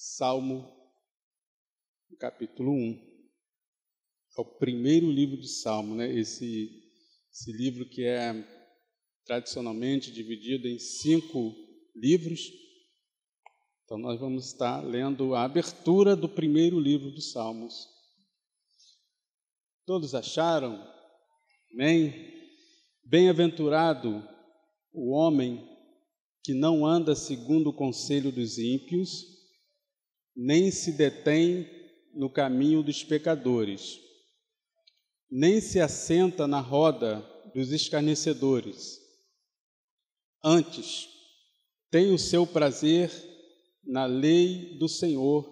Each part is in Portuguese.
Salmo, capítulo 1. É o primeiro livro de Salmo, né? Esse livro que é tradicionalmente dividido em 5 livros. Então, nós vamos estar lendo a abertura do primeiro livro dos Salmos. Todos acharam? Amém? Bem-aventurado o homem que não anda segundo o conselho dos ímpios, nem se detém no caminho dos pecadores, nem se assenta na roda dos escarnecedores. Antes, tem o seu prazer na lei do Senhor,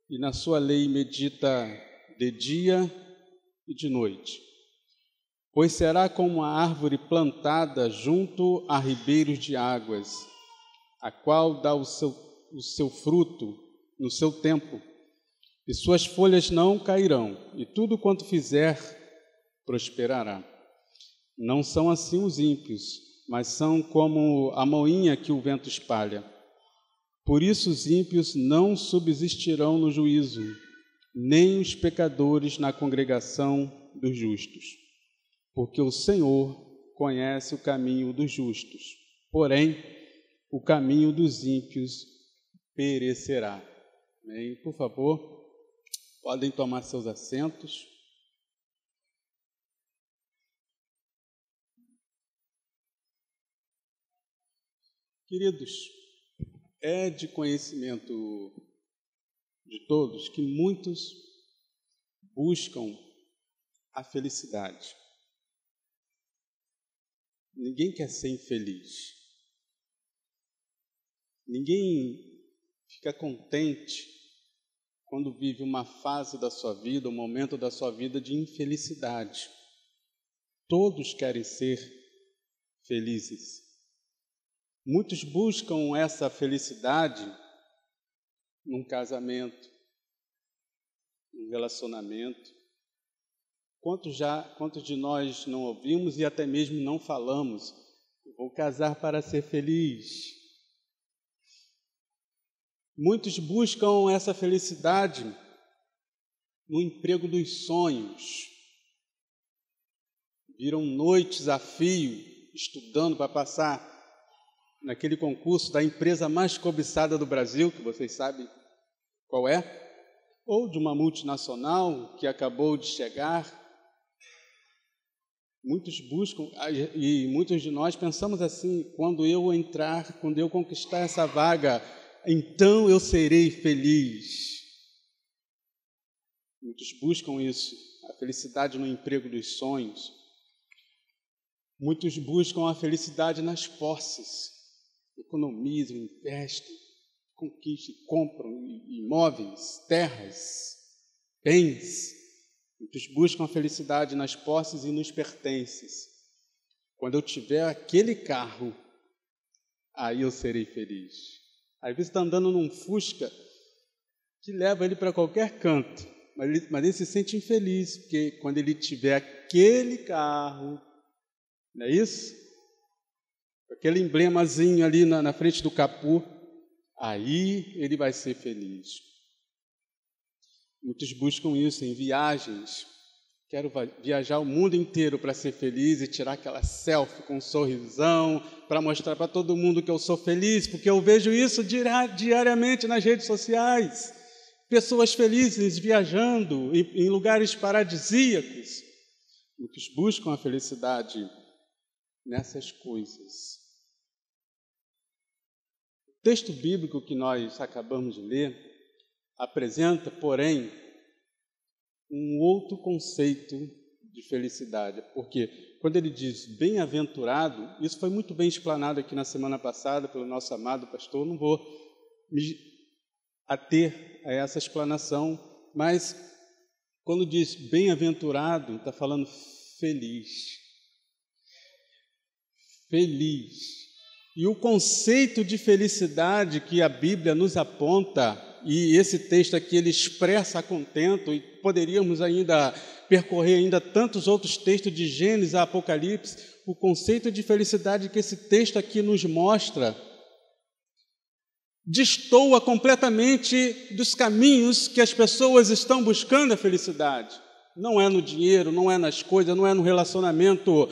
e na sua lei medita de dia e de noite. Pois será como uma árvore plantada junto a ribeiros de águas, a qual dá o seu fruto no seu tempo, e suas folhas não cairão, e tudo quanto fizer prosperará. Não são assim os ímpios, mas são como a moinha que o vento espalha. Por isso os ímpios não subsistirão no juízo, nem os pecadores na congregação dos justos. Porque o Senhor conhece o caminho dos justos, porém o caminho dos ímpios perecerá. Amém? Por favor, podem tomar seus assentos. Queridos, é de conhecimento de todos que muitos buscam a felicidade. Ninguém quer ser infeliz. Ninguém fica contente quando vive uma fase da sua vida, um momento da sua vida de infelicidade. Todos querem ser felizes. Muitos buscam essa felicidade num casamento, num relacionamento. Quantos de nós não ouvimos e até mesmo não falamos? Eu vou casar para ser feliz. Muitos buscam essa felicidade no emprego dos sonhos. Viram noites a fio estudando para passar naquele concurso da empresa mais cobiçada do Brasil, que vocês sabem qual é, ou de uma multinacional que acabou de chegar. Muitos buscam, e muitos de nós pensamos assim: quando eu conquistar essa vaga, então eu serei feliz. Muitos buscam isso, a felicidade no emprego dos sonhos. Muitos buscam a felicidade nas posses, economizam, investem, conquistam, compram imóveis, terras, bens. Muitos buscam a felicidade nas posses e nos pertences. Quando eu tiver aquele carro, aí eu serei feliz. Às vezes está andando num Fusca que leva ele para qualquer canto, mas ele se sente infeliz, porque quando ele tiver aquele carro, não é isso? Aquele emblemazinho ali na frente do capô, aí ele vai ser feliz. Muitos buscam isso em viagens. Quero viajar o mundo inteiro para ser feliz e tirar aquela selfie com um sorrisão, para mostrar para todo mundo que eu sou feliz, porque eu vejo isso diariamente nas redes sociais. Pessoas felizes viajando em lugares paradisíacos. Muitos buscam a felicidade nessas coisas. O texto bíblico que nós acabamos de ler apresenta, porém, um outro conceito de felicidade, porque quando ele diz bem-aventurado, isso foi muito bem explanado aqui na semana passada pelo nosso amado pastor, não vou me ater a essa explanação, mas quando diz bem-aventurado, está falando feliz. Feliz. E o conceito de felicidade que a Bíblia nos aponta, e esse texto aqui ele expressa a contento, e poderíamos ainda percorrer ainda tantos outros textos de Gênesis a Apocalipse, o conceito de felicidade que esse texto aqui nos mostra destoa completamente dos caminhos que as pessoas estão buscando a felicidade. Não é no dinheiro, não é nas coisas, não é no relacionamento.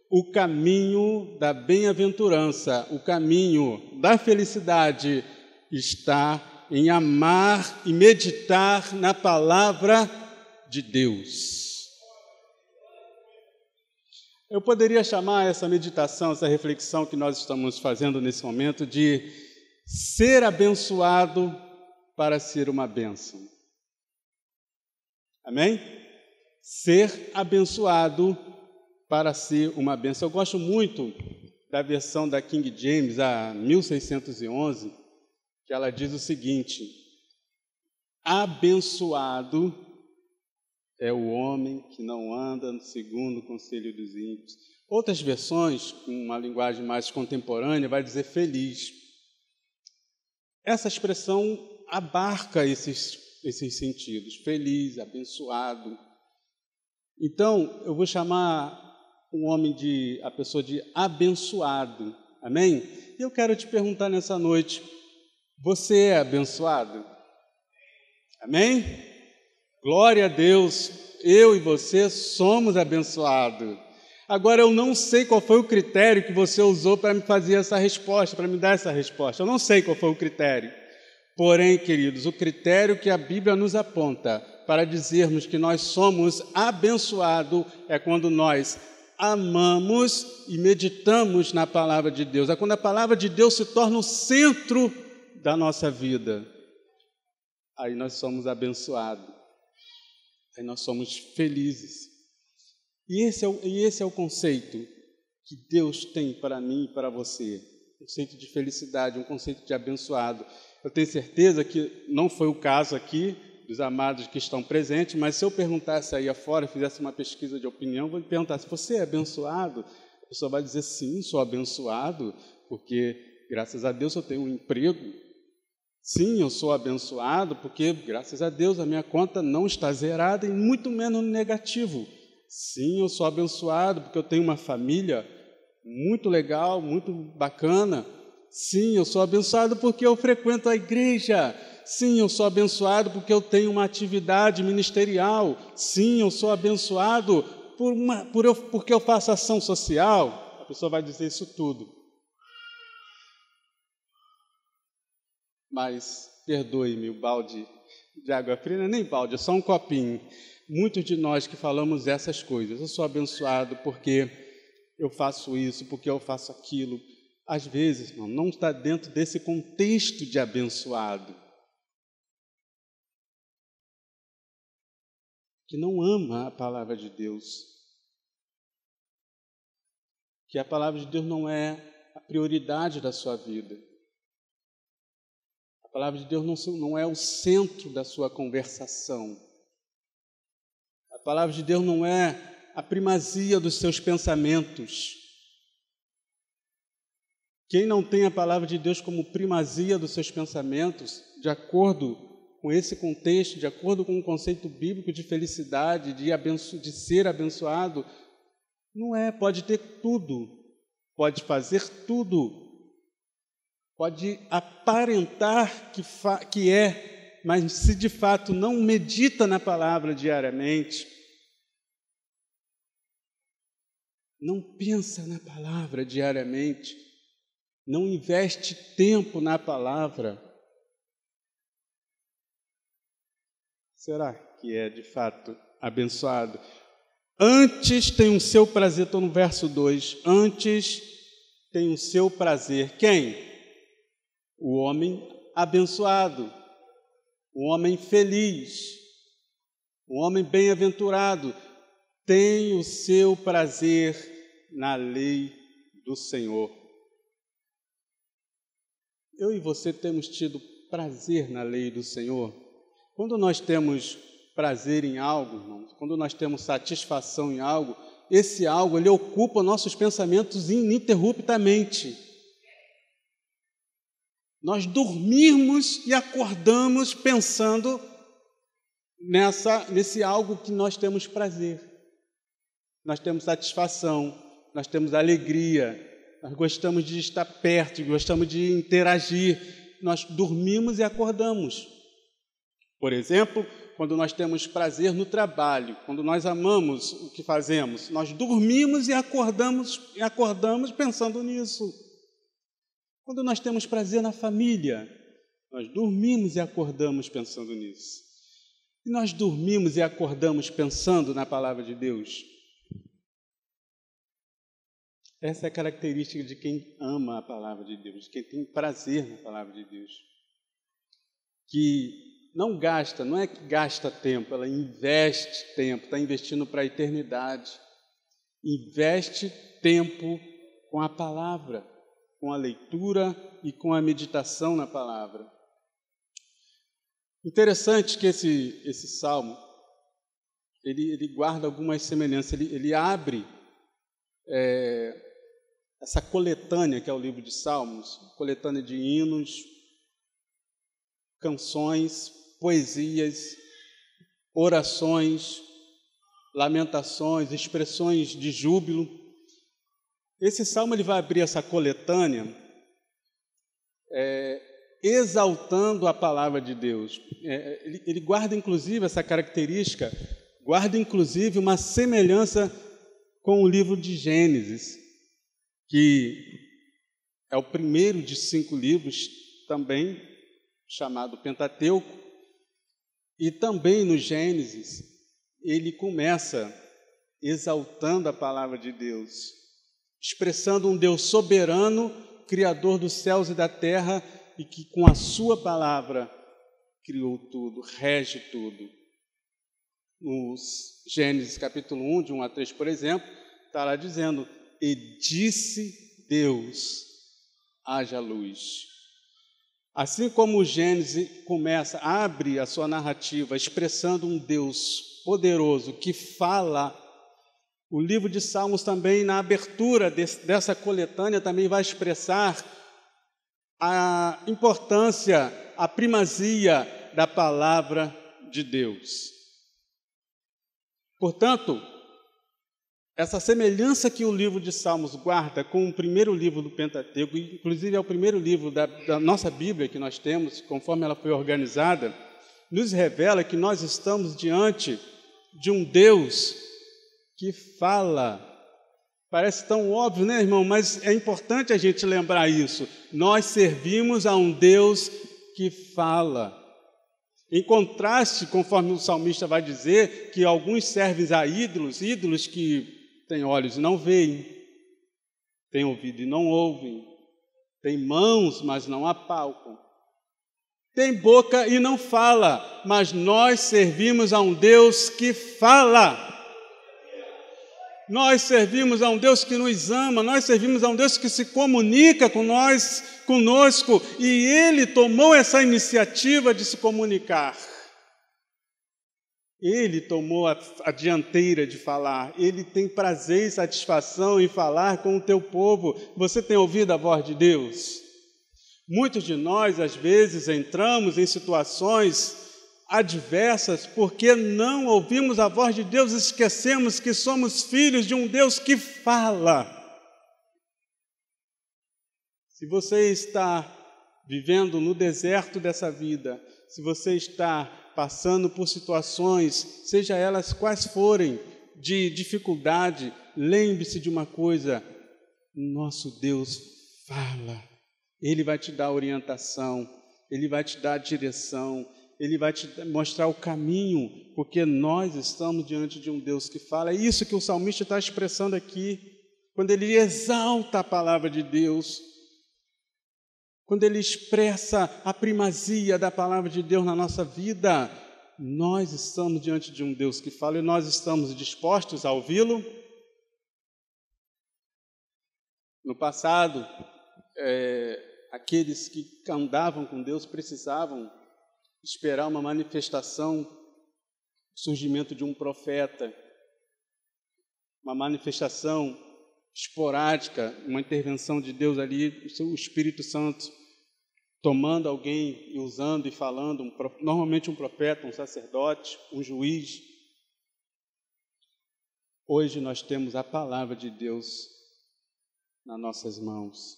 O caminho da bem-aventurança, o caminho da felicidade está em amar e meditar na palavra de Deus. Eu poderia chamar essa meditação, essa reflexão que nós estamos fazendo nesse momento de ser abençoado para ser uma bênção. Amém? Ser abençoado para ser uma bênção. Eu gosto muito da versão da King James, a 1611, que ela diz o seguinte: abençoado é o homem que não anda segundo o conselho dos ímpios. Outras versões, com uma linguagem mais contemporânea, vai dizer feliz. Essa expressão abarca esses sentidos, feliz, abençoado. Então, eu vou chamar a pessoa de abençoado, amém? E eu quero te perguntar nessa noite, você é abençoado? Amém? Glória a Deus, eu e você somos abençoados. Agora, eu não sei qual foi o critério que você usou para me fazer essa resposta, para me dar essa resposta. Eu não sei qual foi o critério. Porém, queridos, o critério que a Bíblia nos aponta para dizermos que nós somos abençoados é quando nós amamos e meditamos na palavra de Deus. É quando a palavra de Deus se torna o centro da nossa vida. Aí nós somos abençoados. Aí nós somos felizes. E esse é o conceito que Deus tem para mim e para você. Um conceito de felicidade, um conceito de abençoado. Eu tenho certeza que não foi o caso aqui dos amados que estão presentes, mas se eu perguntasse aí afora, fizesse uma pesquisa de opinião, vou lhe perguntar, se você é abençoado, a pessoa vai dizer, sim, sou abençoado, porque graças a Deus eu tenho um emprego. Sim, eu sou abençoado, porque graças a Deus a minha conta não está zerada e muito menos negativo. Sim, eu sou abençoado, porque eu tenho uma família muito legal, muito bacana. Sim, eu sou abençoado porque eu frequento a igreja. Sim, eu sou abençoado porque eu tenho uma atividade ministerial. Sim, eu sou abençoado porque eu faço ação social. A pessoa vai dizer isso tudo. Mas, perdoe-me, o balde de água fria não é nem balde, é só um copinho. Muitos de nós que falamos essas coisas, eu sou abençoado porque eu faço isso, porque eu faço aquilo. Às vezes, irmão, não está dentro desse contexto de abençoado. Que não ama a palavra de Deus. Que a palavra de Deus não é a prioridade da sua vida. A palavra de Deus não é o centro da sua conversação. A palavra de Deus não é a primazia dos seus pensamentos. Quem não tem a palavra de Deus como primazia dos seus pensamentos, de acordo com esse contexto, de acordo com o conceito bíblico de felicidade, de ser abençoado, pode ter tudo, pode fazer tudo, pode aparentar que é, mas se de fato não medita na palavra diariamente, não pensa na palavra diariamente, não investe tempo na palavra, será que é de fato abençoado? Antes tem o seu prazer, estou no verso 2, antes tem o seu prazer. Quem? O homem abençoado, o homem feliz, o homem bem-aventurado, tem o seu prazer na lei do Senhor. Eu e você temos tido prazer na lei do Senhor? Quando nós temos prazer em algo, irmãos, quando nós temos satisfação em algo, esse algo, ele ocupa nossos pensamentos ininterruptamente. Nós dormirmos e acordamos pensando nesse algo que nós temos prazer. Nós temos satisfação, nós temos alegria, nós gostamos de estar perto, gostamos de interagir. nós dormimos e acordamos. Por exemplo, quando nós temos prazer no trabalho, quando nós amamos o que fazemos, nós dormimos e acordamos pensando nisso. Quando nós temos prazer na família, nós dormimos e acordamos pensando nisso. E nós dormimos e acordamos pensando na palavra de Deus. Essa é a característica de quem ama a palavra de Deus, de quem tem prazer na palavra de Deus. Que não é que gasta tempo, ela investe tempo, está investindo para a eternidade. Investe tempo com a palavra, com a leitura e com a meditação na palavra. Interessante que esse salmo, ele guarda algumas semelhanças, ele abre essa coletânea que é o livro de Salmos, coletânea de hinos, canções, poesias, orações, lamentações, expressões de júbilo. Esse salmo ele vai abrir essa coletânea exaltando a palavra de Deus. Ele guarda inclusive essa característica, guarda inclusive uma semelhança com o livro de Gênesis, que é o primeiro de 5 livros também, chamado Pentateuco. E também no Gênesis, ele começa exaltando a palavra de Deus, expressando um Deus soberano, criador dos céus e da terra, e que com a sua palavra criou tudo, rege tudo. No Gênesis capítulo 1, de 1 a 3, por exemplo, está lá dizendo: e disse Deus, haja luz. Assim como o Gênesis abre a sua narrativa expressando um Deus poderoso que fala, o livro de Salmos também, na abertura dessa coletânea, também vai expressar a importância, a primazia da palavra de Deus. Portanto, essa semelhança que o livro de Salmos guarda com o primeiro livro do Pentateuco, inclusive é o primeiro livro da nossa Bíblia que nós temos, conforme ela foi organizada, nos revela que nós estamos diante de um Deus que fala. Parece tão óbvio, né, irmão? Mas é importante a gente lembrar isso. Nós servimos a um Deus que fala. Em contraste, conforme o salmista vai dizer, que alguns servem a ídolos que têm olhos e não veem, têm ouvido e não ouvem, têm mãos, mas não apalpam, têm boca e não fala, mas nós servimos a um Deus que fala. Nós servimos a um Deus que nos ama, nós servimos a um Deus que se comunica conosco, e Ele tomou essa iniciativa de se comunicar. Ele tomou a dianteira de falar, Ele tem prazer e satisfação em falar com o teu povo. Você tem ouvido a voz de Deus? Muitos de nós, às vezes, entramos em situações adversas porque não ouvimos a voz de Deus, esquecemos que somos filhos de um Deus que fala. Se você está vivendo no deserto dessa vida, se você está passando por situações, seja elas quais forem, de dificuldade, lembre-se de uma coisa: nosso Deus fala. Ele vai te dar orientação, Ele vai te dar direção, Ele vai te mostrar o caminho, porque nós estamos diante de um Deus que fala. É isso que o salmista está expressando aqui, quando ele exalta a palavra de Deus, quando ele expressa a primazia da palavra de Deus na nossa vida. Nós estamos diante de um Deus que fala e nós estamos dispostos a ouvi-lo. No passado, aqueles que andavam com Deus precisavam esperar uma manifestação, surgimento de um profeta, uma manifestação esporádica, uma intervenção de Deus ali, o Espírito Santo tomando alguém e usando e falando, normalmente um profeta, um sacerdote, um juiz. Hoje nós temos a palavra de Deus nas nossas mãos.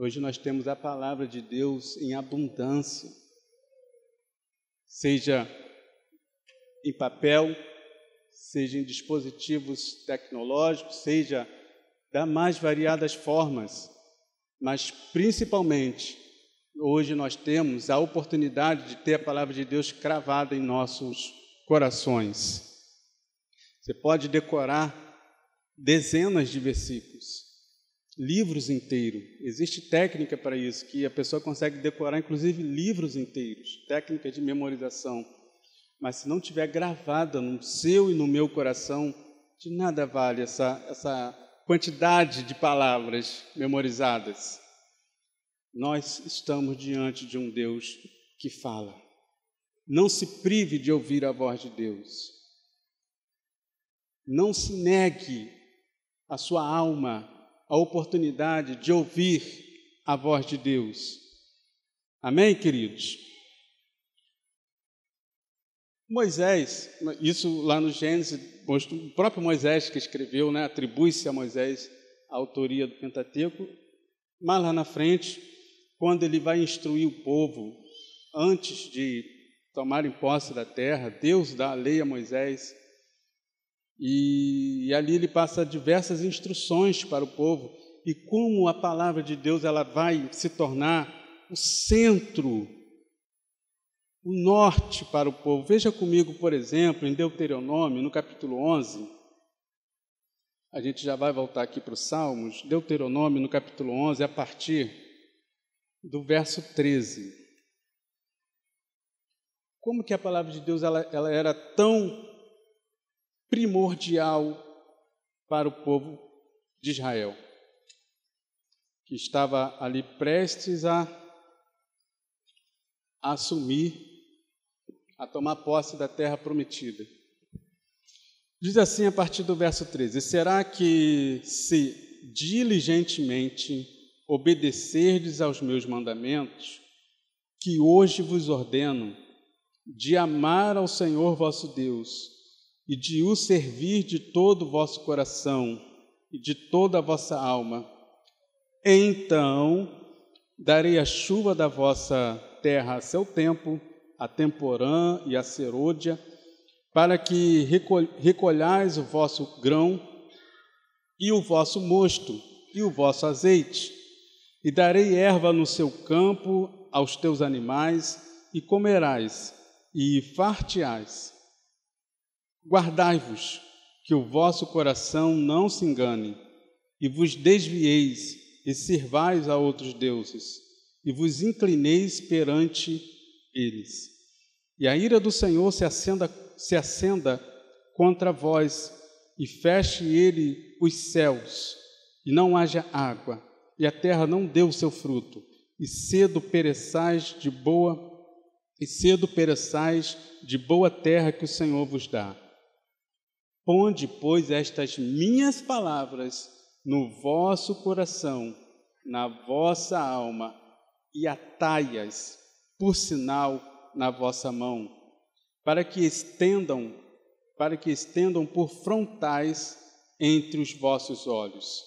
Hoje nós temos a palavra de Deus em abundância, seja em papel, seja em dispositivos tecnológicos, seja das mais variadas formas, mas principalmente hoje nós temos a oportunidade de ter a palavra de Deus cravada em nossos corações. Você pode decorar dezenas de versículos, livros inteiros. Existe técnica para isso, que a pessoa consegue decorar, inclusive, livros inteiros, técnica de memorização. Mas se não tiver gravada no seu e no meu coração, de nada vale essa quantidade de palavras memorizadas. Nós estamos diante de um Deus que fala. Não se prive de ouvir a voz de Deus. Não se negue à sua alma a oportunidade de ouvir a voz de Deus. Amém, queridos? Moisés, isso lá no Gênesis, o próprio Moisés que escreveu, né, atribui-se a Moisés a autoria do Pentateuco, mas lá na frente, quando ele vai instruir o povo, antes de tomarem posse da terra, Deus dá a lei a Moisés, e ali ele passa diversas instruções para o povo, e como a palavra de Deus ela vai se tornar o centro, o norte para o povo. Veja comigo, por exemplo, em Deuteronômio, no capítulo 11, a gente já vai voltar aqui para os Salmos, Deuteronômio, no capítulo 11, a partir do verso 13. Como que a palavra de Deus ela era tão primordial para o povo de Israel, que estava ali prestes a assumir, a tomar posse da terra prometida. Diz assim a partir do verso 13: será que se diligentemente obedecerdes aos meus mandamentos, que hoje vos ordeno, de amar ao Senhor vosso Deus, e de o servir de todo o vosso coração e de toda a vossa alma, então darei a chuva da vossa terra a seu tempo, a temporã e a serôdia, para que recolhais o vosso grão e o vosso mosto e o vosso azeite, e darei erva no seu campo aos teus animais, e comerás, e farteais. Guardai-vos, que o vosso coração não se engane, e vos desvieis, e sirvais a outros deuses, e vos inclineis perante eles. E a ira do Senhor se acenda contra vós, e feche ele os céus, e não haja água, e a terra não dê o seu fruto, e cedo pereçais de boa terra que o Senhor vos dá. Ponde, pois, estas minhas palavras no vosso coração, na vossa alma, e atai-as, por sinal, na vossa mão, para que estendam por frontais entre os vossos olhos.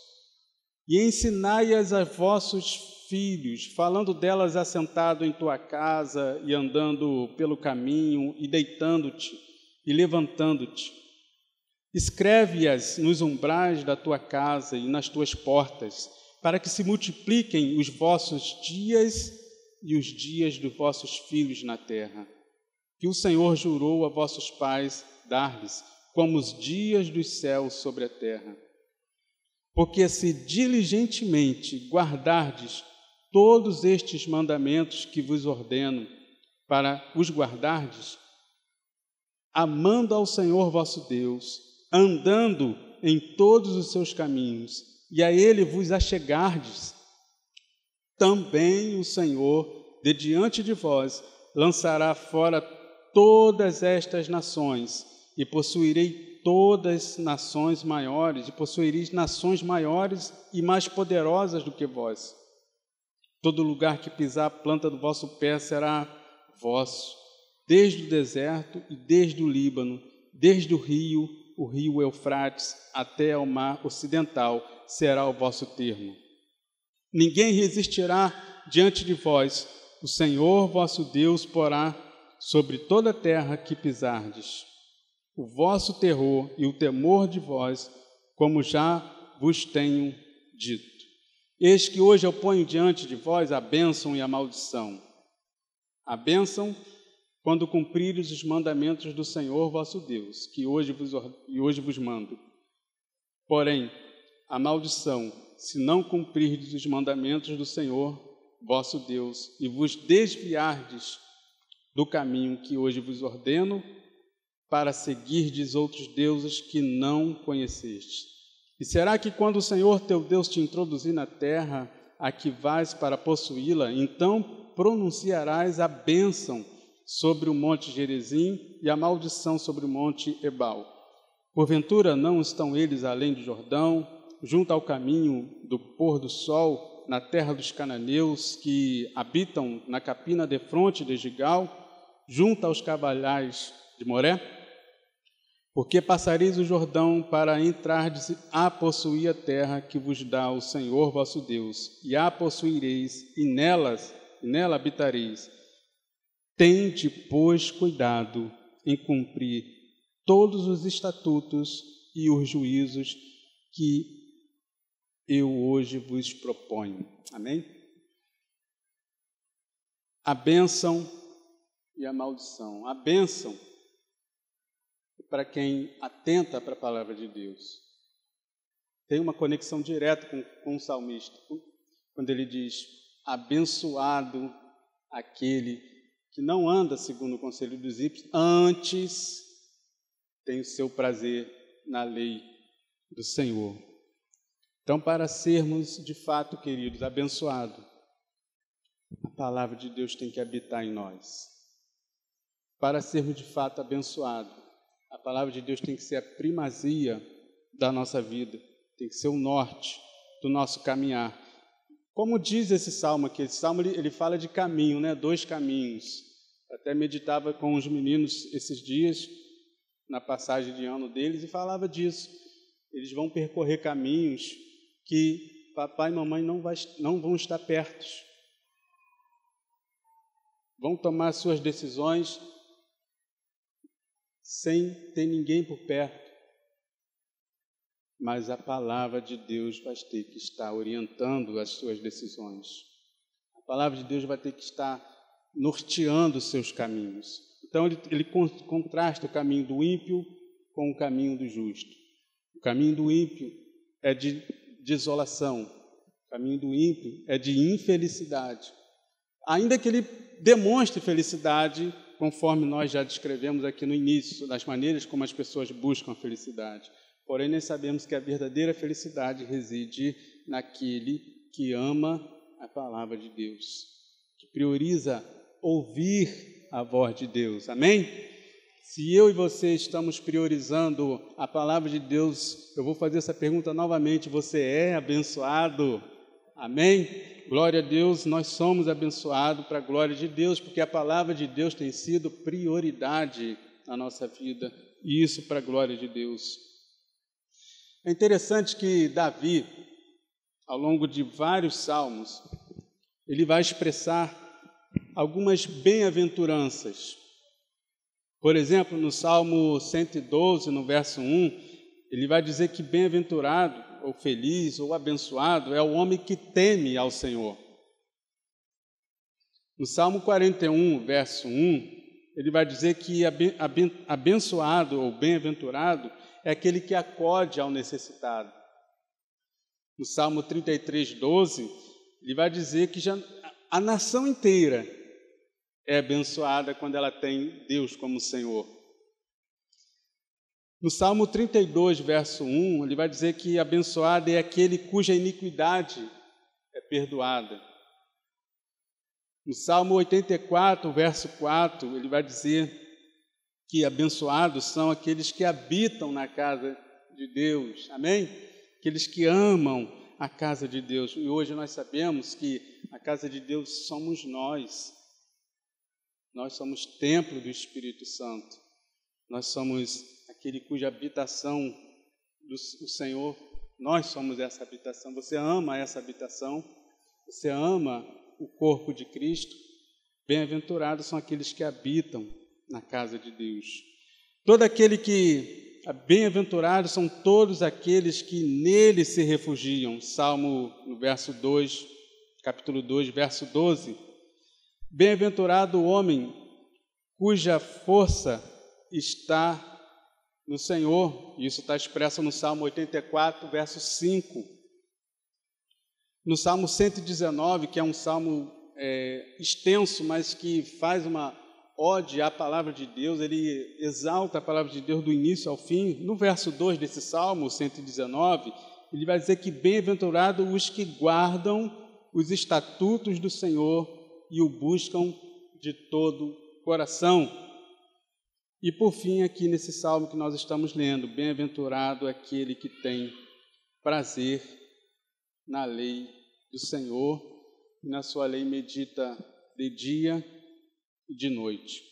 E ensinai-as a vossos filhos, falando delas assentado em tua casa e andando pelo caminho, e deitando-te e levantando-te. Escreve-as nos umbrais da tua casa e nas tuas portas, para que se multipliquem os vossos dias e os dias dos vossos filhos na terra, que o Senhor jurou a vossos pais dar-lhes, como os dias dos céus sobre a terra. Porque se diligentemente guardardes todos estes mandamentos que vos ordeno, para os guardardes, amando ao Senhor vosso Deus, andando em todos os seus caminhos, e a Ele vos achegardes, também o Senhor, de diante de vós, lançará fora todas estas nações, e possuirei todas nações maiores, e possuireis nações maiores e mais poderosas do que vós. Todo lugar que pisar a planta do vosso pé será vosso, desde o deserto e desde o Líbano, desde o rio Eufrates, até ao mar ocidental, será o vosso termo. Ninguém resistirá diante de vós. O Senhor vosso Deus porá sobre toda a terra que pisardes o vosso terror e o temor de vós, como já vos tenho dito. Eis que hoje eu ponho diante de vós a bênção e a maldição. A bênção, quando cumprires os mandamentos do Senhor vosso Deus, que hoje vos mando. Porém, a maldição, se não cumprirdes os mandamentos do Senhor vosso Deus e vos desviardes do caminho que hoje vos ordeno, para seguirdes outros deuses que não conhecestes. E será que quando o Senhor teu Deus te introduzir na terra a que vais para possuí-la, então pronunciarás a bênção sobre o monte Gerizim e a maldição sobre o monte Ebal. Porventura não estão eles além do Jordão, junto ao caminho do pôr do sol, na terra dos cananeus, que habitam na capina defronte de Gigal, junto aos cabalhais de Moré? Porque passareis o Jordão para entrardes a possuir a terra que vos dá o Senhor vosso Deus, e a possuireis, e nela habitareis. Tende, pois, cuidado em cumprir todos os estatutos e os juízos que eu hoje vos proponho. Amém? A bênção e a maldição. A bênção é para quem atenta para a palavra de Deus. Tem uma conexão direta com o salmista, quando ele diz: abençoado aquele que não anda segundo o conselho dos ímpios, antes tem o seu prazer na lei do Senhor. Então, para sermos de fato, queridos, abençoados, a palavra de Deus tem que habitar em nós. Para sermos de fato abençoados, a palavra de Deus tem que ser a primazia da nossa vida, tem que ser o norte do nosso caminhar. Como diz esse salmo aqui, esse salmo ele fala de caminho, né? 2 caminhos. Eu até meditava com os meninos esses dias, na passagem de ano deles, e falava disso. Eles vão percorrer caminhos que papai e mamãe não vão estar perto. Vão tomar suas decisões sem ter ninguém por perto. Mas a palavra de Deus vai ter que estar orientando as suas decisões. A palavra de Deus vai ter que estar norteando os seus caminhos. Então ele contrasta o caminho do ímpio com o caminho do justo. O caminho do ímpio é de desolação. O caminho do ímpio é de infelicidade. Ainda que ele demonstre felicidade, conforme nós já descrevemos aqui no início, das maneiras como as pessoas buscam a felicidade. Porém, nós sabemos que a verdadeira felicidade reside naquele que ama a palavra de Deus, que prioriza ouvir a voz de Deus. Amém? Se eu e você estamos priorizando a palavra de Deus, eu vou fazer essa pergunta novamente: você é abençoado? Amém? Glória a Deus, nós somos abençoados para a glória de Deus, porque a palavra de Deus tem sido prioridade na nossa vida, e isso para a glória de Deus. É interessante que Davi, ao longo de vários salmos, ele vai expressar algumas bem-aventuranças. Por exemplo, no Salmo 112, no verso 1, ele vai dizer que bem-aventurado, ou feliz, ou abençoado, é o homem que teme ao Senhor. No Salmo 41, verso 1, ele vai dizer que abençoado ou bem-aventurado é aquele que acode ao necessitado. No Salmo 33, 12, ele vai dizer que a nação inteira é abençoada quando ela tem Deus como Senhor. No Salmo 32, verso 1, ele vai dizer que abençoado é aquele cuja iniquidade é perdoada. No Salmo 84, verso 4, ele vai dizer que abençoados são aqueles que habitam na casa de Deus. Amém? Aqueles que amam a casa de Deus. E hoje nós sabemos que a casa de Deus somos nós. Nós somos templo do Espírito Santo. Nós somos aquele cuja habitação do Senhor, nós somos essa habitação. Você ama essa habitação? você ama o corpo de Cristo, bem-aventurados são aqueles que habitam na casa de Deus. Bem-aventurados são todos aqueles que nele se refugiam. Salmo, no verso 2, capítulo 2, verso 12. Bem-aventurado o homem cuja força está no Senhor. Isso está expresso no Salmo 84, verso 5. No Salmo 119, que é um salmo extenso, mas que faz uma ode à palavra de Deus, ele exalta a palavra de Deus do início ao fim. No verso 2 desse Salmo 119, ele vai dizer que bem-aventurados os que guardam os estatutos do Senhor e o buscam de todo o coração. E por fim, aqui nesse Salmo que nós estamos lendo, bem-aventurado aquele que tem prazer na lei do Senhor, e na sua lei medita de dia e de noite.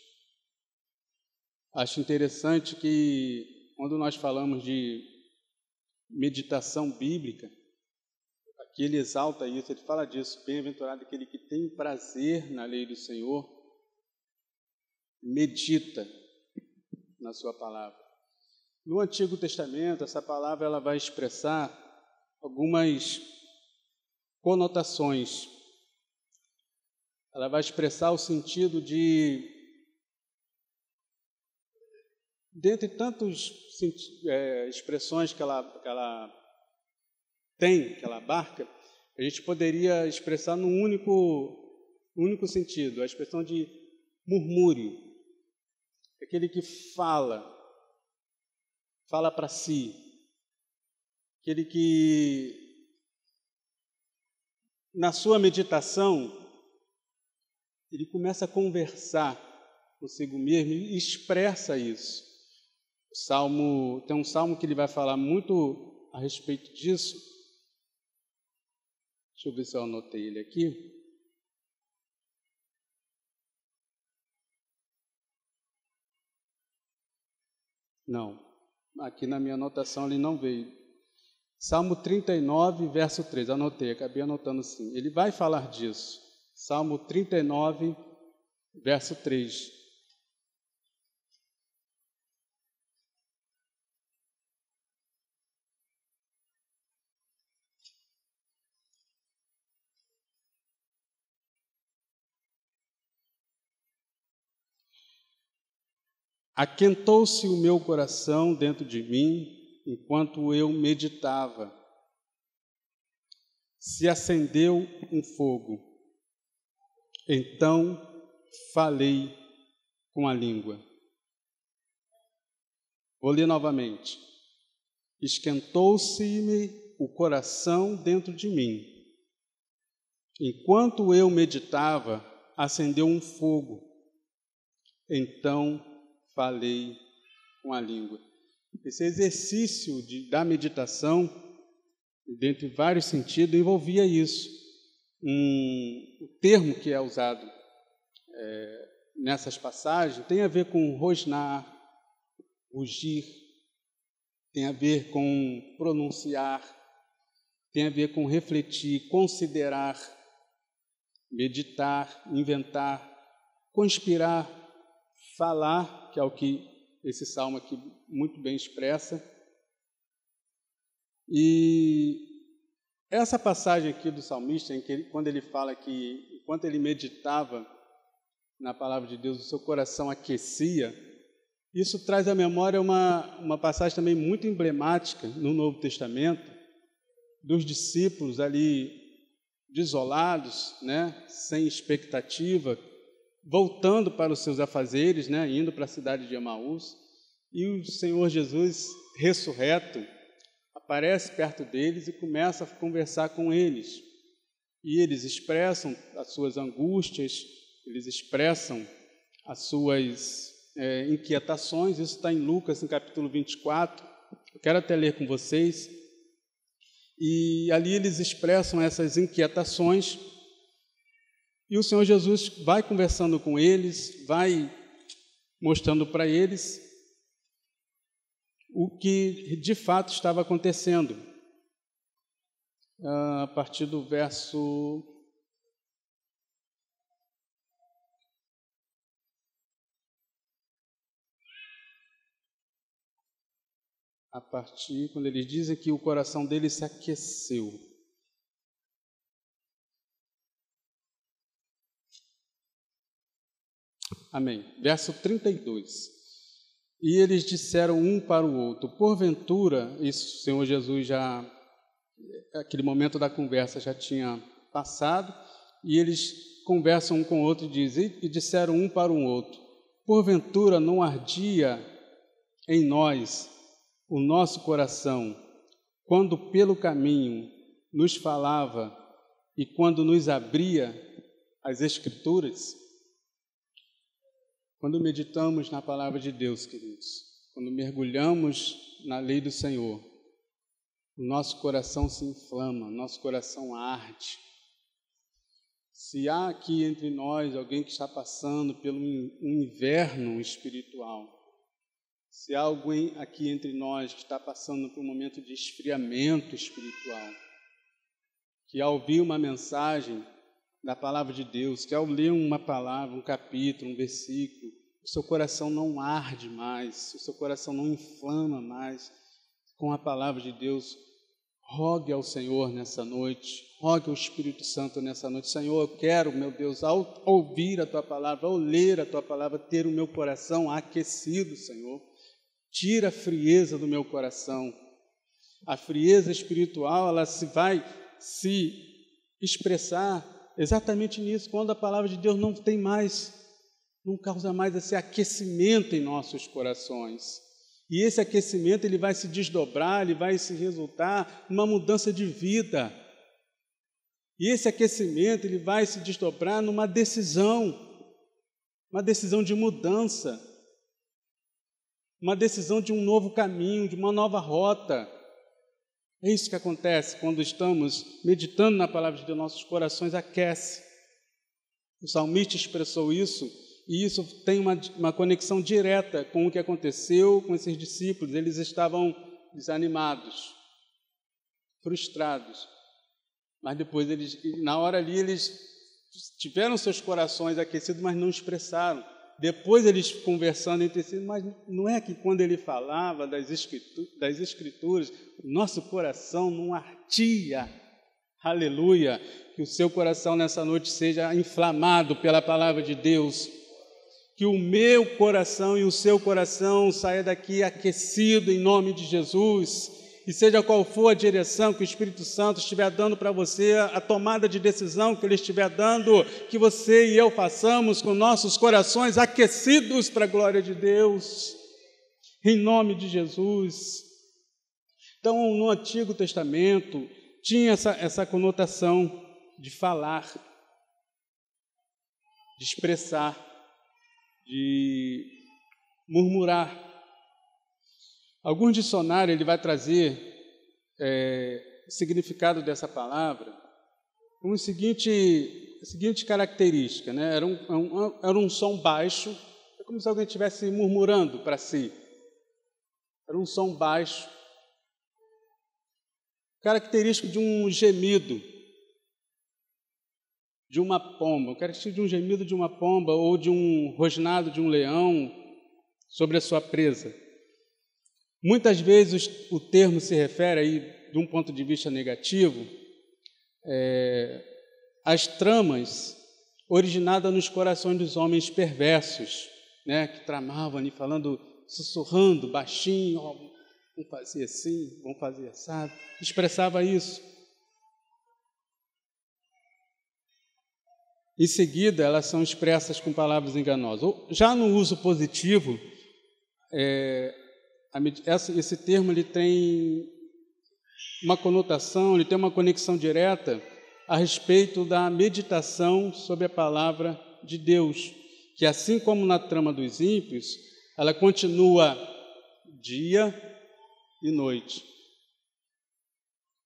Acho interessante que, quando nós falamos de meditação bíblica, aqui ele exalta isso, ele fala disso, bem-aventurado aquele que tem prazer na lei do Senhor, medita na sua palavra. No Antigo Testamento, essa palavra ela vai expressar algumas conotações. Ela vai expressar o sentido de, dentre tantas expressões que ela tem, que ela abarca, a gente poderia expressar num único sentido, a expressão de murmúrio, aquele que fala para si, aquele que, na sua meditação, ele começa a conversar consigo mesmo e expressa isso. Tem um salmo que ele vai falar muito a respeito disso. Deixa eu ver se eu anotei ele aqui. Não, aqui na minha anotação ele não veio. Salmo 39, verso 3, anotei, acabei anotando sim. Ele vai falar disso. Salmo 39, verso 3. Aquentou-se o meu coração dentro de mim, enquanto eu meditava. Se acendeu um fogo. Então falei com a língua. Vou ler novamente. Esquentou-se-me o coração dentro de mim. Enquanto eu meditava, acendeu um fogo. Então falei com a língua. Esse exercício da meditação, dentre vários sentidos, envolvia isso. O termo que é usado nessas passagens tem a ver com rosnar, rugir, tem a ver com pronunciar, tem a ver com refletir, considerar, meditar, inventar, conspirar, falar, que é o que esse salmo aqui muito bem expressa. E essa passagem aqui do salmista, quando ele fala que, enquanto ele meditava na palavra de Deus, o seu coração aquecia, isso traz à memória uma passagem também muito emblemática no Novo Testamento, dos discípulos ali desolados, né, sem expectativa, voltando para os seus afazeres, né, indo para a cidade de Emaús, e o Senhor Jesus, ressurreto, aparece perto deles e começa a conversar com eles. E eles expressam as suas angústias, eles expressam as suas inquietações. Isso está em Lucas, no capítulo 24. Eu quero até ler com vocês. E ali eles expressam essas inquietações. E o Senhor Jesus vai conversando com eles, vai mostrando para eles o que de fato estava acontecendo. A partir do verso a partir, quando eles dizem que o coração dele se aqueceu. Amém. Verso 32. E eles disseram um para o outro, porventura, isso o Senhor Jesus já, aquele momento da conversa já tinha passado, e eles conversam um com o outro e disseram um para o outro, porventura não ardia em nós o nosso coração, quando pelo caminho nos falava e quando nos abria as Escrituras? Quando meditamos na palavra de Deus, queridos, quando mergulhamos na lei do Senhor, o nosso coração se inflama, o nosso coração arde. Se há aqui entre nós alguém que está passando pelo um inverno espiritual, se há alguém aqui entre nós que está passando por um momento de esfriamento espiritual, que ao ouvir uma mensagem da palavra de Deus, que ao ler uma palavra, um capítulo, um versículo, o seu coração não arde mais, o seu coração não inflama mais com a palavra de Deus, rogue ao Senhor nessa noite, rogue ao Espírito Santo nessa noite. Senhor, eu quero, meu Deus, ao ouvir a Tua palavra, ao ler a Tua palavra, ter o meu coração aquecido, Senhor. Tira a frieza do meu coração. A frieza espiritual, ela vai se expressar exatamente nisso, quando a palavra de Deus não causa mais esse aquecimento em nossos corações. E esse aquecimento ele vai se desdobrar, ele vai se resultar numa mudança de vida. E esse aquecimento ele vai se desdobrar numa decisão de mudança, uma decisão de um novo caminho, de uma nova rota. É isso que acontece quando estamos meditando na palavra de Deus, nossos corações aquecem. O salmista expressou isso, e isso tem uma conexão direta com o que aconteceu com esses discípulos. Eles estavam desanimados, frustrados, mas depois na hora ali, eles tiveram seus corações aquecidos, mas não expressaram. Depois eles conversando entre si, mas não é que quando ele falava das Escrituras, o nosso coração não ardia. Aleluia! Que o seu coração nessa noite seja inflamado pela palavra de Deus. Que o meu coração e o seu coração saia daqui aquecido em nome de Jesus. E seja qual for a direção que o Espírito Santo estiver dando para você, a tomada de decisão que Ele estiver dando, que você e eu façamos com nossos corações aquecidos para a glória de Deus, em nome de Jesus. Então, no Antigo Testamento, tinha essa conotação de falar, de expressar, de murmurar. Alguns dicionários ele vai trazer o significado dessa palavra com a seguinte característica, né? Era um som baixo, é como se alguém estivesse murmurando para si. Era um som baixo, característico de um gemido de uma pomba, característico de um gemido de uma pomba ou de um rosnado de um leão sobre a sua presa. Muitas vezes o termo se refere, aí, de um ponto de vista negativo, às tramas originadas nos corações dos homens perversos, né, que tramavam ali, falando, sussurrando, baixinho, oh, vamos fazer assim, vamos fazer assado, expressava isso. Em seguida, elas são expressas com palavras enganosas. Já no uso positivo, esse termo ele tem uma conotação, ele tem uma conexão direta a respeito da meditação sobre a palavra de Deus, que assim como na trama dos ímpios, ela continua dia e noite.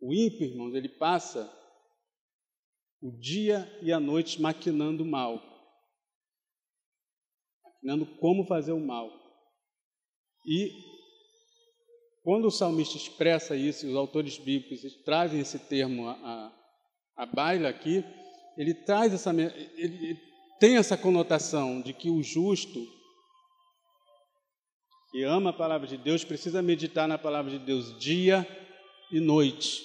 O ímpio, irmãos, ele passa o dia e a noite maquinando o mal, maquinando como fazer o mal. E quando o salmista expressa isso, os autores bíblicos trazem esse termo à baila aqui, ele tem essa conotação de que o justo, que ama a palavra de Deus precisa meditar na palavra de Deus dia e noite.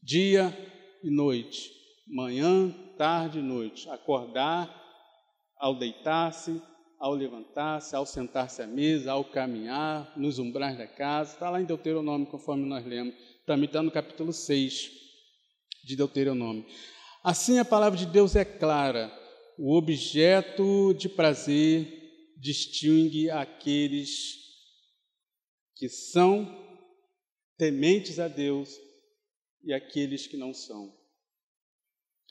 Dia e noite. Manhã, tarde e noite. Acordar, ao deitar-se, ao levantar-se, ao sentar-se à mesa, ao caminhar, nos umbrais da casa. Está lá em Deuteronômio, conforme nós lemos. Também está no capítulo 6 de Deuteronômio. Assim, a palavra de Deus é clara. O objeto de prazer distingue aqueles que são tementes a Deus e aqueles que não são.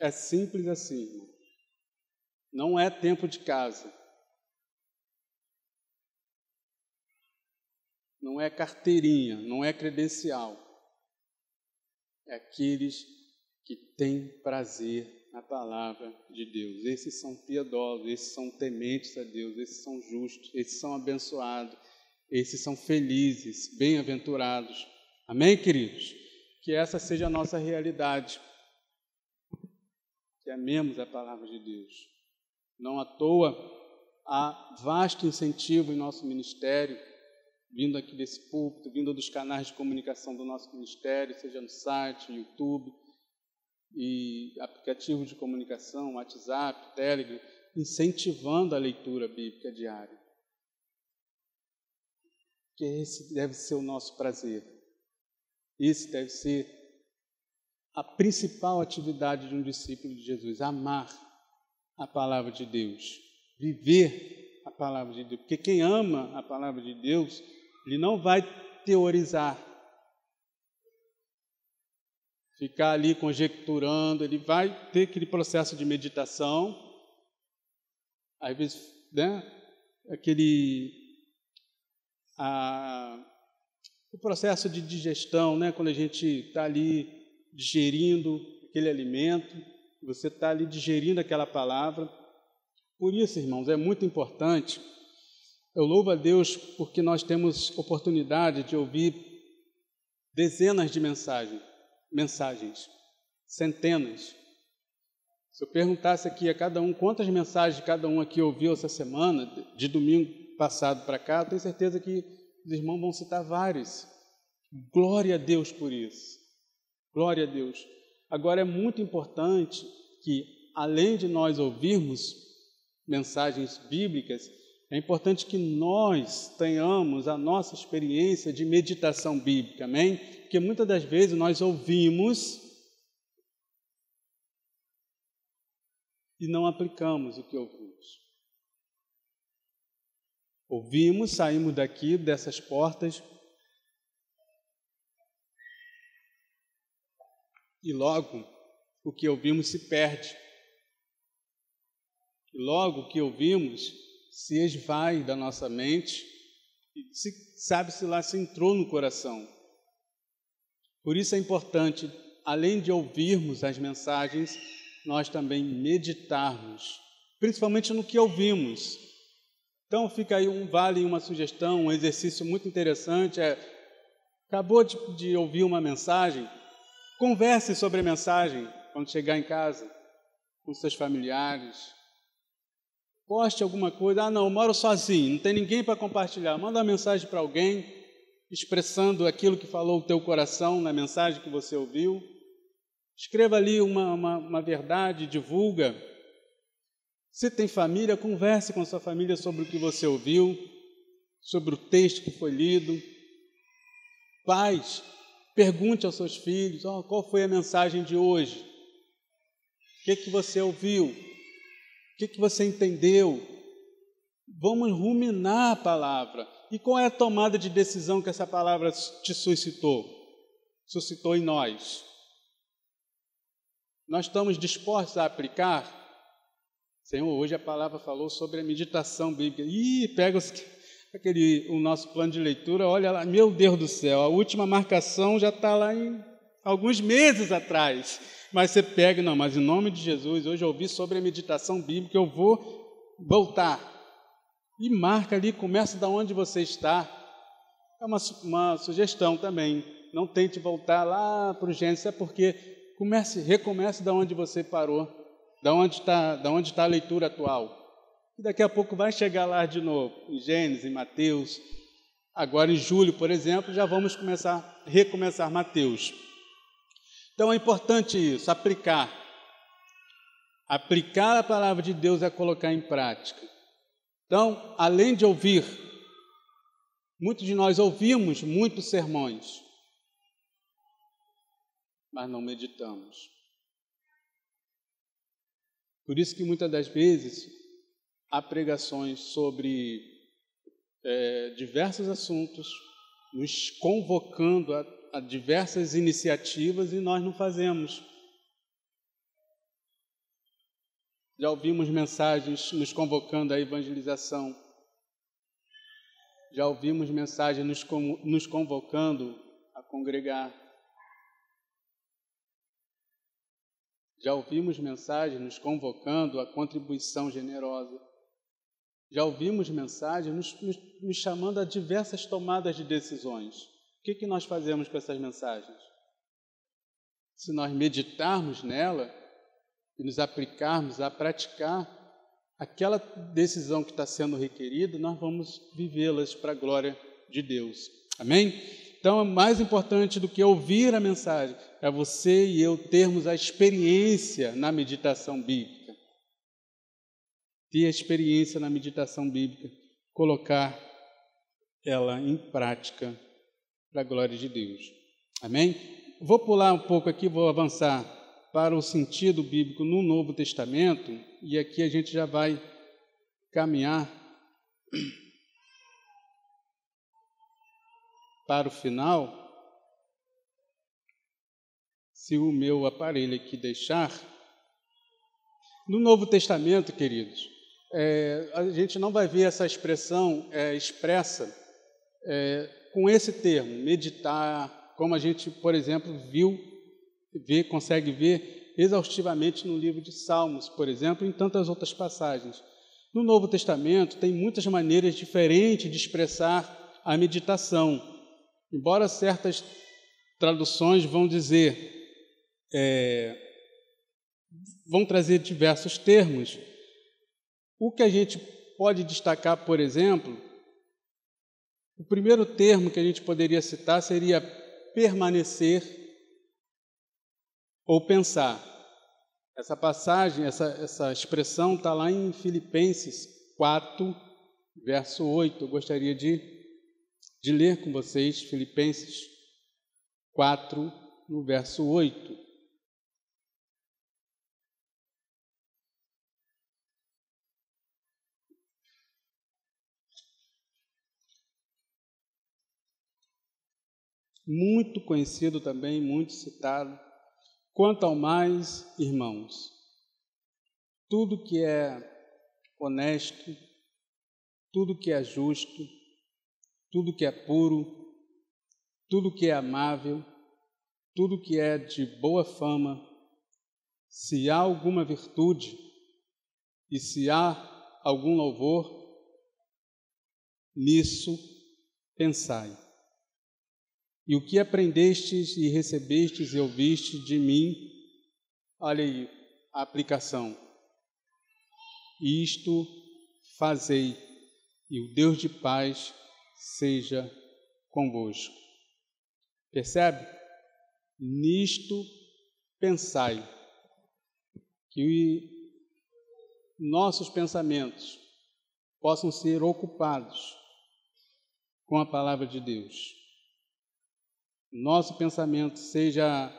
É simples assim, irmão. Não é tempo de casa. Não é carteirinha, não é credencial. É aqueles que têm prazer na palavra de Deus. Esses são piedosos, esses são tementes a Deus, esses são justos, esses são abençoados, esses são felizes, bem-aventurados. Amém, queridos? Que essa seja a nossa realidade. Que amemos a palavra de Deus. Não à toa, há vasto incentivo em nosso ministério, vindo aqui desse púlpito, vindo dos canais de comunicação do nosso ministério, seja no site, no YouTube, e aplicativos de comunicação, WhatsApp, Telegram, incentivando a leitura bíblica diária. Que esse deve ser o nosso prazer. Esse deve ser a principal atividade de um discípulo de Jesus, amar a palavra de Deus, viver a palavra de Deus. Porque quem ama a palavra de Deus, ele não vai teorizar, ficar ali conjecturando, ele vai ter aquele processo de meditação, às vezes, né, o processo de digestão, né, quando a gente está ali digerindo aquele alimento, você está ali digerindo aquela palavra. Por isso, irmãos, é muito importante. Eu louvo a Deus porque nós temos oportunidade de ouvir dezenas de mensagens, centenas. Se eu perguntasse aqui a cada um quantas mensagens cada um aqui ouviu essa semana, de domingo passado para cá, eu tenho certeza que os irmãos vão citar vários. Glória a Deus por isso. Glória a Deus. Agora, é muito importante que, além de nós ouvirmos mensagens bíblicas, é importante que nós tenhamos a nossa experiência de meditação bíblica, amém? Porque muitas das vezes nós ouvimos e não aplicamos o que ouvimos. Ouvimos, saímos daqui, dessas portas, e logo o que ouvimos se perde. E logo o que ouvimos se esvai da nossa mente e sabe-se lá se entrou no coração. Por isso é importante, além de ouvirmos as mensagens, nós também meditarmos, principalmente no que ouvimos. Então fica aí uma sugestão, um exercício muito interessante, acabou de ouvir uma mensagem, converse sobre a mensagem quando chegar em casa, com seus familiares. Poste alguma coisa. Ah, não, eu moro sozinho, não tem ninguém para compartilhar. Manda uma mensagem para alguém, expressando aquilo que falou o teu coração na mensagem que você ouviu. Escreva ali uma verdade, divulga. Se tem família, converse com a sua família sobre o que você ouviu, sobre o texto que foi lido. Pais, pergunte aos seus filhos, qual foi a mensagem de hoje? O que você ouviu? O que você entendeu? Vamos ruminar a palavra. E qual é a tomada de decisão que essa palavra te suscitou? Suscitou em nós. Nós estamos dispostos a aplicar? Senhor, hoje a palavra falou sobre a meditação bíblica. Pega o nosso plano de leitura, olha lá, meu Deus do céu, a última marcação já está lá em alguns meses atrás. Mas você pega, não, mas em nome de Jesus, hoje eu ouvi sobre a meditação bíblica, eu vou voltar. E marca ali, começa da onde você está. É uma sugestão também. Não tente voltar lá para o Gênesis, é porque recomece da onde você parou, da onde está a leitura atual. E daqui a pouco vai chegar lá de novo, em Gênesis, em Mateus, Agora, em julho, por exemplo, já vamos recomeçar Mateus. Então, é importante isso, aplicar. Aplicar a palavra de Deus é colocar em prática. Então, além de ouvir, muitos de nós ouvimos muitos sermões, mas não meditamos. Por isso que muitas das vezes há pregações sobre diversos assuntos, nos convocando a diversas iniciativas e nós não fazemos. Já ouvimos mensagens nos convocando à evangelização. Já ouvimos mensagens nos convocando a congregar. Já ouvimos mensagens nos convocando à contribuição generosa. Já ouvimos mensagens nos chamando a diversas tomadas de decisões. O que nós fazemos com essas mensagens? Se nós meditarmos nela e nos aplicarmos a praticar aquela decisão que está sendo requerida, nós vamos vivê-las para a glória de Deus. Amém? Então, mais importante do que ouvir a mensagem é você e eu termos a experiência na meditação bíblica. Ter a experiência na meditação bíblica, colocar ela em prática para a glória de Deus. Amém? Vou pular um pouco aqui, vou avançar para o sentido bíblico no Novo Testamento, e aqui a gente já vai caminhar para o final. Se o meu aparelho aqui deixar. No Novo Testamento, queridos, a gente não vai ver essa expressão expressa com esse termo, meditar, como a gente, por exemplo, consegue ver exaustivamente no livro de Salmos, por exemplo, e em tantas outras passagens. No Novo Testamento tem muitas maneiras diferentes de expressar a meditação. Embora certas traduções vão trazer diversos termos, o que a gente pode destacar, por exemplo, o primeiro termo que a gente poderia citar seria permanecer ou pensar. Essa passagem, essa expressão está lá em Filipenses 4, verso 8. Eu gostaria de ler com vocês Filipenses 4, no verso 8. Muito conhecido também, muito citado. Quanto ao mais, irmãos, tudo que é honesto, tudo que é justo, tudo que é puro, tudo que é amável, tudo que é de boa fama, se há alguma virtude e se há algum louvor, nisso pensai. E o que aprendestes e recebestes e ouvistes de mim, olha aí a aplicação. Isto fazei, e o Deus de paz seja convosco. Percebe? Nisto pensai. Que nossos pensamentos possam ser ocupados com a palavra de Deus. Nosso pensamento seja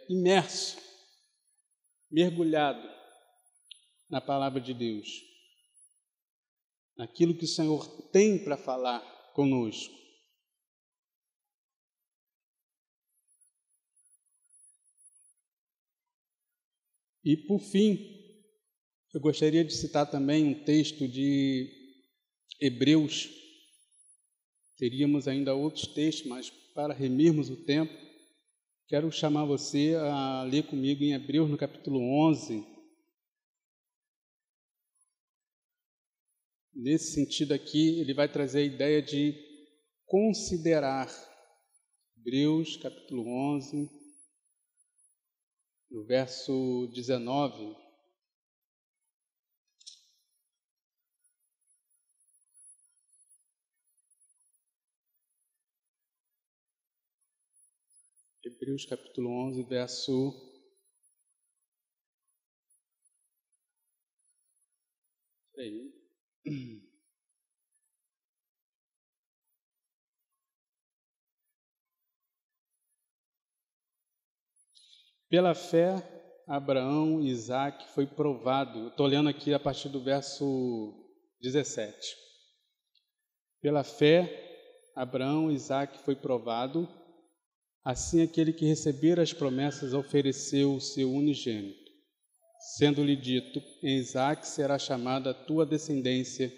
imerso, mergulhado na palavra de Deus, naquilo que o Senhor tem para falar conosco. E, por fim, eu gostaria de citar também um texto de Hebreus. Teríamos ainda outros textos, mas para remirmos o tempo, quero chamar você a ler comigo em Hebreus, no capítulo 11. Nesse sentido aqui, ele vai trazer a ideia de considerar. Hebreus, capítulo 11, no verso 19. Hebreus capítulo 11, verso 3. Pela fé, Abraão e Isaque foi provado. Estou lendo aqui a partir do verso 17. Pela fé, Abraão e Isaque foi provado. Assim, aquele que recebera as promessas ofereceu o seu unigênito, sendo-lhe dito: em Isaque será chamada a tua descendência.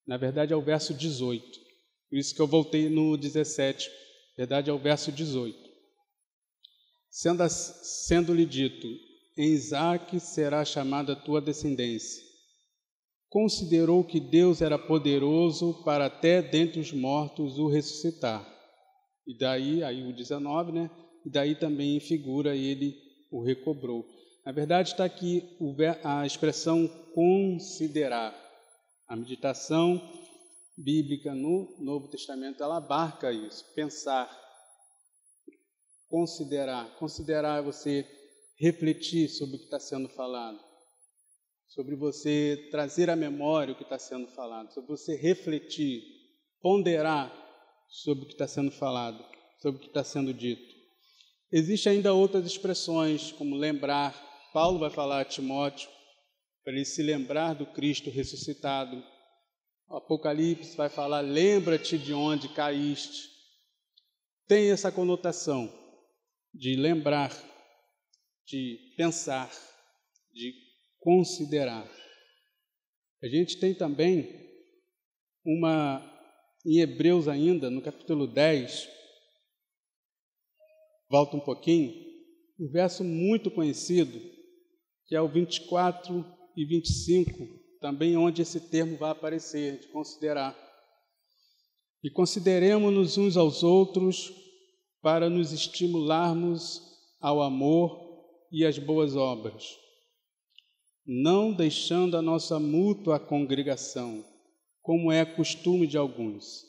Na verdade, é o verso 18. Por isso que eu voltei no 17. Na verdade, é o verso 18. Sendo-lhe dito: em Isaque será chamada a tua descendência. Considerou que Deus era poderoso para até dentre os mortos o ressuscitar. E daí, aí o 19, né? E daí também em figura ele o recobrou. Na verdade, está aqui a expressão considerar. A meditação bíblica no Novo Testamento, ela abarca isso, pensar. Considerar. Considerar é você refletir sobre o que está sendo falado, sobre você trazer à memória o que está sendo falado, sobre você refletir, ponderar sobre o que está sendo falado, sobre o que está sendo dito. Existem ainda outras expressões, como lembrar. Paulo vai falar a Timóteo para ele se lembrar do Cristo ressuscitado. O Apocalipse vai falar: lembra-te de onde caíste. Tem essa conotação de lembrar, de pensar, de considerar. A gente tem também em Hebreus ainda, no capítulo 10, volta um pouquinho, um verso muito conhecido, que é o 24 e 25, também onde esse termo vai aparecer, de considerar. E consideremos-nos uns aos outros para nos estimularmos ao amor e às boas obras, não deixando a nossa mútua congregação, como é costume de alguns,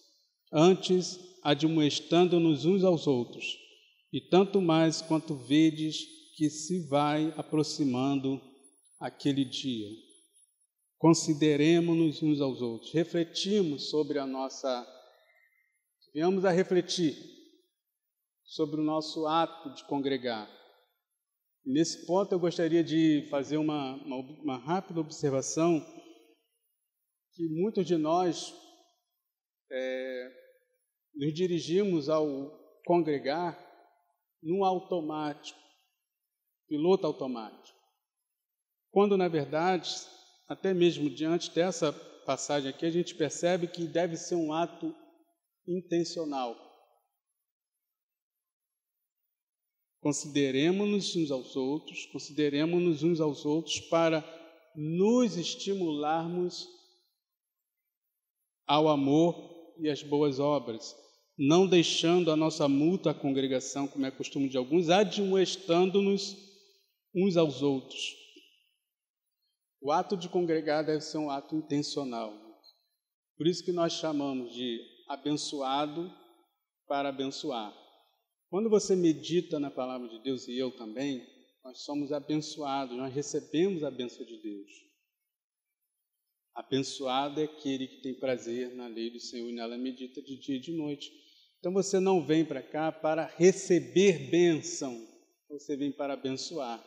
antes admoestando-nos uns aos outros, e tanto mais quanto vedes que se vai aproximando aquele dia. Consideremos-nos uns aos outros, refletimos sobre venhamos a refletir sobre o nosso ato de congregar. Nesse ponto eu gostaria de fazer uma rápida observação, que muitos de nós nos dirigimos ao congregar num automático, piloto automático, quando na verdade, até mesmo diante dessa passagem aqui, a gente percebe que deve ser um ato intencional. Consideremos-nos uns aos outros para nos estimularmos ao amor e às boas obras, não deixando a nossa mútua congregação, como é costume de alguns, admoestando-nos uns aos outros. O ato de congregar deve ser um ato intencional. Por isso que nós chamamos de abençoado para abençoar. Quando você medita na palavra de Deus, e eu também, nós somos abençoados, nós recebemos a bênção de Deus. Abençoado é aquele que tem prazer na lei do Senhor e nela medita de dia e de noite. Então você não vem para cá para receber bênção, você vem para abençoar.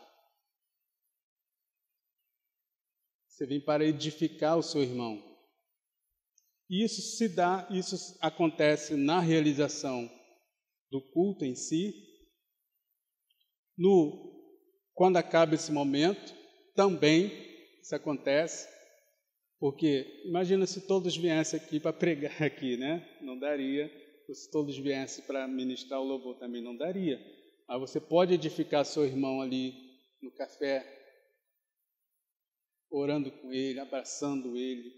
Você vem para edificar o seu irmão. E isso acontece na realização do culto em si. Quando acaba esse momento, também isso acontece, porque imagina se todos viessem aqui para pregar aqui, né? Não daria. Se todos viessem para ministrar o louvor, também não daria. Mas você pode edificar seu irmão ali no café, orando com ele, abraçando ele,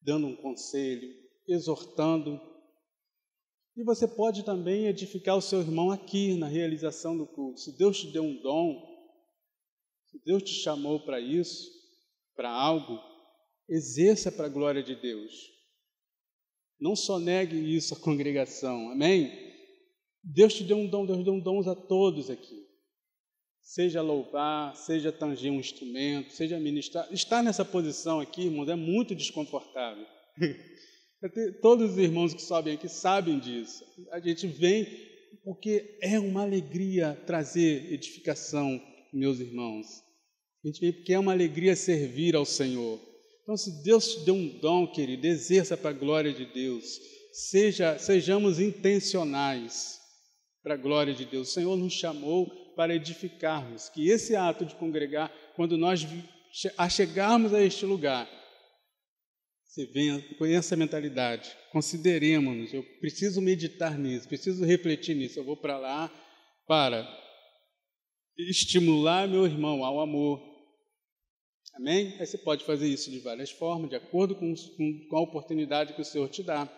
dando um conselho, exortando. E você pode também edificar o seu irmão aqui na realização do culto. Se Deus te deu um dom, se Deus te chamou para isso, para algo, exerça para a glória de Deus. Não só negue isso à congregação, amém? Deus te deu um dom, Deus deu um dom a todos aqui. Seja louvar, seja tanger um instrumento, seja ministrar. Estar nessa posição aqui, irmãos, é muito desconfortável. Todos os irmãos que sobem aqui sabem disso. A gente vem porque é uma alegria trazer edificação, meus irmãos. A gente vem porque é uma alegria servir ao Senhor. Então, se Deus te deu um dom, querido, exerça para a glória de Deus. Sejamos intencionais para a glória de Deus. O Senhor nos chamou para edificarmos, que esse ato de congregar, quando nós chegarmos a este lugar, você venha com essa mentalidade, consideremos-nos, eu preciso meditar nisso, preciso refletir nisso, eu vou para lá para estimular meu irmão ao amor. Amém? Aí você pode fazer isso de várias formas, de acordo com a oportunidade que o Senhor te dá.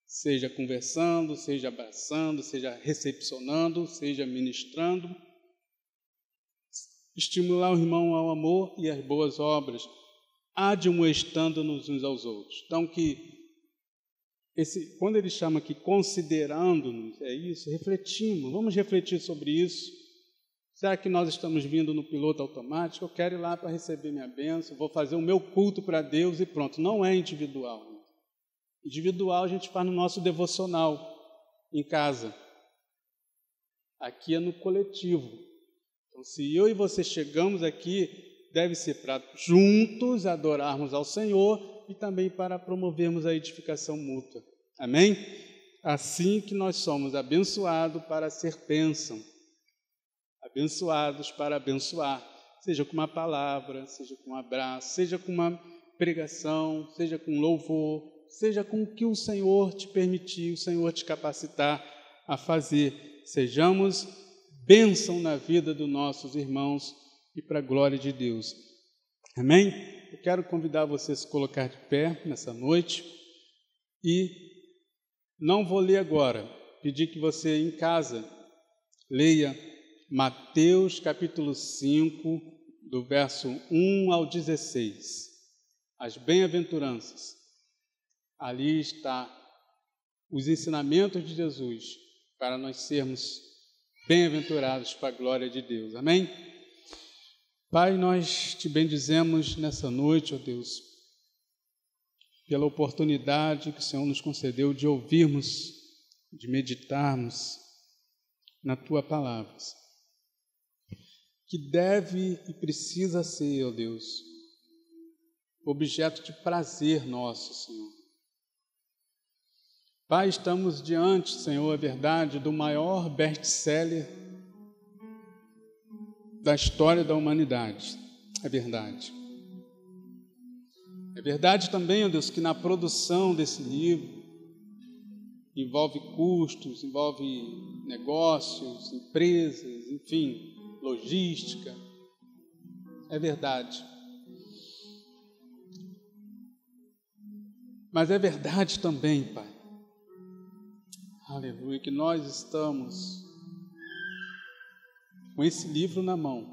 Seja conversando, seja abraçando, seja recepcionando, seja ministrando. Estimular o irmão ao amor e às boas obras, admoestando-nos uns aos outros. Então, quando ele chama aqui considerando-nos, é isso, refletimos, vamos refletir sobre isso. Será que nós estamos vindo no piloto automático? Eu quero ir lá para receber minha bênção, vou fazer o meu culto para Deus e pronto. Não é individual. Individual a gente faz no nosso devocional, em casa. Aqui é no coletivo. Então, se eu e você chegamos aqui, deve ser para juntos adorarmos ao Senhor e também para promovermos a edificação mútua. Amém? Assim que nós somos abençoados para ser bênção. Abençoados para abençoar. Seja com uma palavra, seja com um abraço, seja com uma pregação, seja com louvor, seja com o que o Senhor te permitir, o Senhor te capacitar a fazer. Sejamos bênção na vida dos nossos irmãos e para a glória de Deus. Amém? Eu quero convidar você a se colocar de pé nessa noite e não vou ler agora, pedir que você em casa leia Mateus capítulo 5, do verso 1 ao 16, as bem-aventuranças. Ali está os ensinamentos de Jesus para nós sermos bem-aventurados para a glória de Deus. Amém? Pai, nós te bendizemos nessa noite, ó Deus, pela oportunidade que o Senhor nos concedeu de ouvirmos, de meditarmos na Tua palavra, que deve e precisa ser, ó Deus, objeto de prazer nosso, Senhor. Pai, estamos diante, Senhor, é verdade, do maior best-seller da história da humanidade. É verdade. É verdade também, ó Deus, que na produção desse livro envolve custos, envolve negócios, empresas, enfim, logística. É verdade. Mas é verdade também, Pai, aleluia, que nós estamos com esse livro na mão,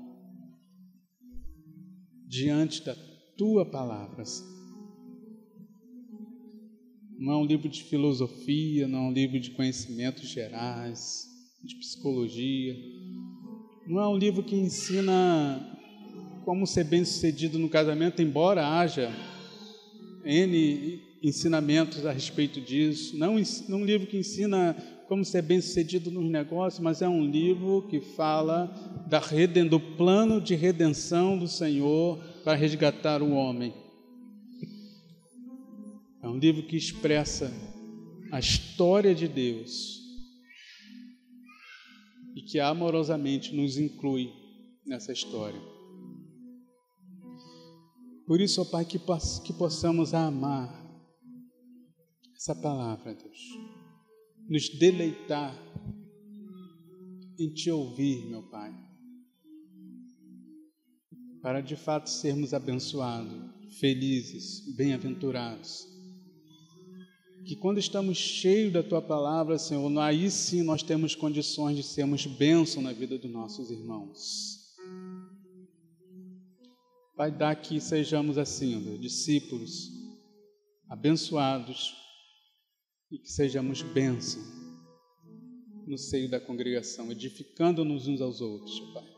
diante da Tua palavra. Não é um livro de filosofia, não é um livro de conhecimentos gerais, de psicologia. Não é um livro que ensina como ser bem-sucedido no casamento, embora haja N ensinamentos a respeito disso. Não é um livro que ensina como ser bem-sucedido nos negócios, mas é um livro que fala do plano de redenção do Senhor para resgatar o homem. É um livro que expressa a história de Deus e que amorosamente nos inclui nessa história. Por isso, ó Pai, que possamos amar essa palavra, Deus, nos deleitar em Te ouvir, meu Pai, para de fato sermos abençoados, felizes, bem-aventurados. Que quando estamos cheios da Tua palavra, Senhor, aí sim nós temos condições de sermos bênção na vida dos nossos irmãos. Pai, dá que sejamos assim, Deus, discípulos abençoados e que sejamos bênção no seio da congregação, edificando-nos uns aos outros, ó Pai.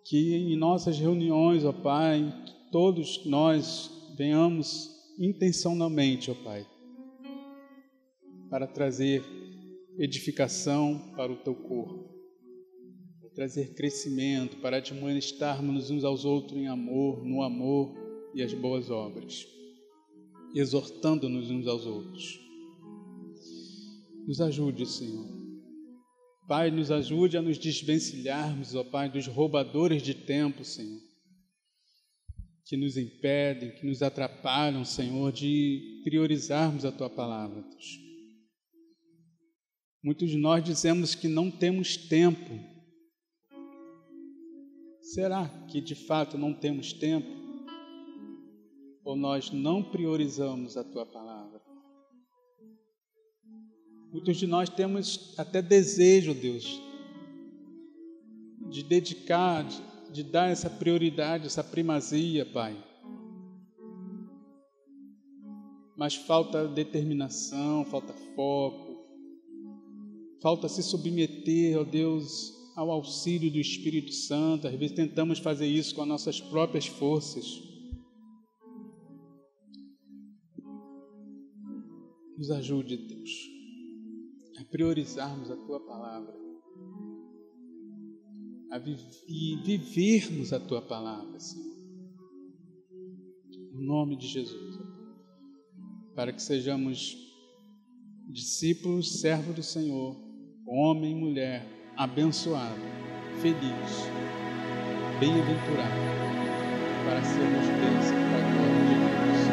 Que em nossas reuniões, ó Pai, todos nós venhamos intencionalmente, ó Pai, para trazer edificação para o Teu corpo, para trazer crescimento, para admoestarmos uns aos outros em amor, no amor e as boas obras, exortando-nos uns aos outros. Nos ajude, Senhor. Pai, nos ajude a nos desvencilharmos, ó Pai, dos roubadores de tempo, Senhor, que nos impedem, que nos atrapalham, Senhor, de priorizarmos a Tua palavra, Deus. Muitos de nós dizemos que não temos tempo. Será que de fato não temos tempo? Ou nós não priorizamos a Tua palavra? Muitos de nós temos até desejo, Deus, de dedicar, de dar essa prioridade, essa primazia, Pai. Mas falta determinação, falta foco, falta se submeter, ó Deus, ao auxílio do Espírito Santo. Às vezes tentamos fazer isso com as nossas próprias forças. Nos ajude, Deus, a priorizarmos a Tua palavra, e vivermos a Tua palavra, Senhor, em nome de Jesus, para que sejamos discípulos, servos do Senhor, homem e mulher, abençoado, feliz, bem-aventurado, para sermos bênçãos para a glória de Deus.